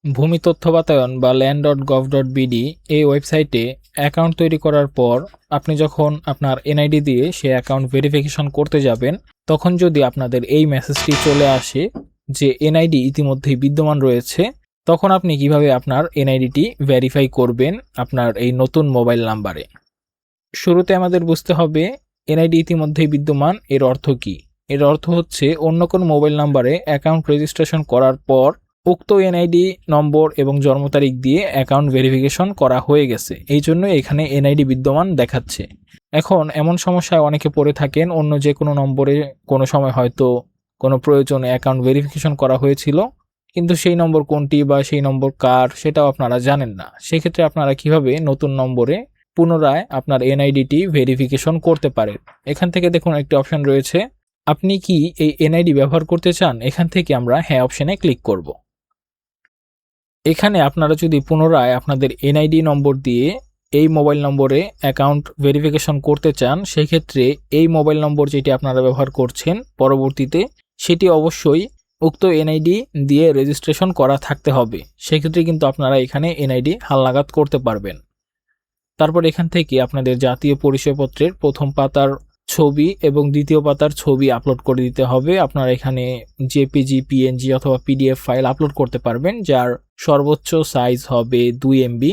ভূমি তথ্য বাতায়ন বা land.gov.bd এই ওয়েবসাইটে অ্যাকাউন্ট তৈরি করার পর আপনি যখন আপনার এনআইডি দিয়ে সেই অ্যাকাউন্ট ভেরিফিকেশন করতে যাবেন, তখন যদি আপনাদের এই মেসেজটি চলে আসে যে এনআইডি ইতিমধ্যেই বিদ্যমান রয়েছে, তখন আপনি কিভাবে আপনার এনআইডিটি ভেরিফাই করবেন আপনার এই নতুন মোবাইল নাম্বারে। শুরুতে আমাদের বুঝতে হবে এনআইডি ইতিমধ্যেই বিদ্যমান এর অর্থ কী। এর অর্থ হচ্ছে অন্য কোনো মোবাইল নাম্বারে অ্যাকাউন্ট রেজিস্ট্রেশন করার পর উক্ত এনআইডি নম্বর এবং জন্ম তারিখ দিয়ে অ্যাকাউন্ট ভেরিফিকেশন করা হয়ে গেছে, এই জন্য এখানে এনআইডি বিদ্যমান দেখাচ্ছে। এখন এমন সমস্যায় অনেকে পড়ে থাকেন, অন্য যে কোনো নম্বরে কোনো সময় হয়তো কোনো প্রয়োজনে অ্যাকাউন্ট ভেরিফিকেশন করা হয়েছিল, কিন্তু সেই নম্বর কোনটি বা সেই নম্বর কার সেটাও আপনারা জানেন না। সেক্ষেত্রে আপনারা কিভাবে নতুন নম্বরে পুনরায় আপনার এনআইডিটি ভেরিফিকেশন করতে পারেন। এখান থেকে দেখুন একটি অপশন রয়েছে, আপনি কি এই এনআইডি ব্যবহার করতে চান? এখান থেকে আমরা হ্যাঁ অপশনে ক্লিক করব। এখানে আপনারা যদি পুনরায় আপনাদের এনআইডি নম্বর দিয়ে এই মোবাইল নম্বরে অ্যাকাউন্ট ভেরিফিকেশন করতে চান, সেই ক্ষেত্রে এই মোবাইল নম্বর যেটি আপনারা ব্যবহার করছেন পরবর্তীতে, সেটি অবশ্যই উক্ত এনআইডি দিয়ে রেজিস্ট্রেশন করা থাকতে হবে। সেক্ষেত্রে কিন্তু আপনারা এখানে এনআইডি হালনাগাদ করতে পারবেন। তারপর এখান থেকে আপনাদের জাতীয় পরিচয়পত্রের প্রথম পাতার ছবি এবং দ্বিতীয় পাতার ছবি আপলোড করে দিতে হবে। আপনারা এখানে জেপিজি, পিএনজি অথবা পিডিএফ ফাইল আপলোড করতে পারবেন, যার সর্বোচ্চ সাইজ হবে 2 MB।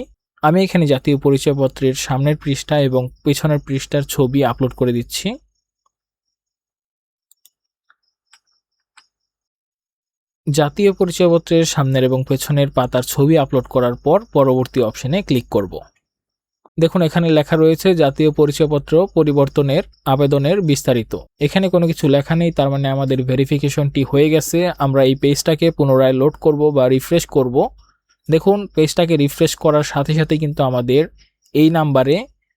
আমি এখানে জাতীয় পরিচয়পত্রের সামনের পৃষ্ঠা এবং পেছনের পৃষ্ঠার ছবি আপলোড করে দিচ্ছি। জাতীয় পরিচয়পত্রের সামনের এবং পেছনের পাতার ছবি আপলোড করার পর পরবর্তী অপশনে ক্লিক করব। দেখুন এখানে লেখা রয়েছে জাতীয় পরিচয়পত্র পরিবর্তনের আবেদনের বিস্তারিত। এখানে কোনো কিছু লেখা নেই, তার মানে আমাদের ভেরিফিকেশনটি হয়ে গেছে। আমরা এই পেজটাকে পুনরায় লোড করব বা রিফ্রেশ করব। দেখুন পেজটাকে রিফ্রেশ করার সাথে সাথে কিন্তু আমাদের এই নাম্বারে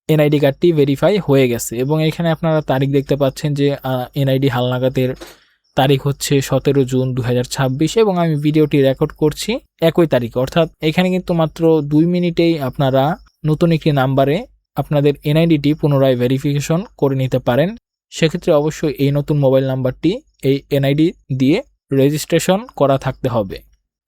এনআইডি কার্ডটি ভেরিফাই হয়ে গেছে এবং এখানে আপনারা তারিখ দেখতে পাচ্ছেন যে এনআইডি হালনাগাদের তারিখ হচ্ছে 17 জুন 2026 এবং আমি ভিডিওটি রেকর্ড করছি একই তারিখে, অর্থাৎ এখানে কিন্তু মাত্র 2 মিনিটেই আপনারা নতুন একটি নাম্বারে আপনাদের এনআইডিটি পুনরায় ভেরিফিকেশন করে নিতে পারেন। সেক্ষেত্রে অবশ্যই এই নতুন মোবাইল নাম্বারটি এই এনআইডি দিয়ে রেজিস্ট্রেশন করা থাকতে হবে।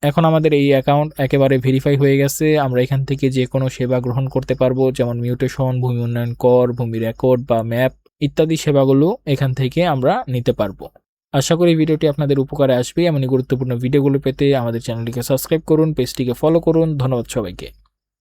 এখন আমাদের এই অ্যাকাউন্ট একেবারে ভেরিফাই হয়ে গেছে। আমরা এখান থেকে যে কোনো সেবা গ্রহণ করতে পারবো, যেমন মিউটেশন, ভূমি উন্নয়ন কর, ভূমি রেকর্ড বা ম্যাপ ইত্যাদি সেবাগুলো এখান থেকে আমরা নিতে পারবো। আশা করি ভিডিওটি আপনাদের উপকারে আসবে। এমনই গুরুত্বপূর্ণ ভিডিওগুলো পেতে আমাদের চ্যানেলটিকে সাবস্ক্রাইব করুন, পেজটিকে ফলো করুন। ধন্যবাদ সবাইকে।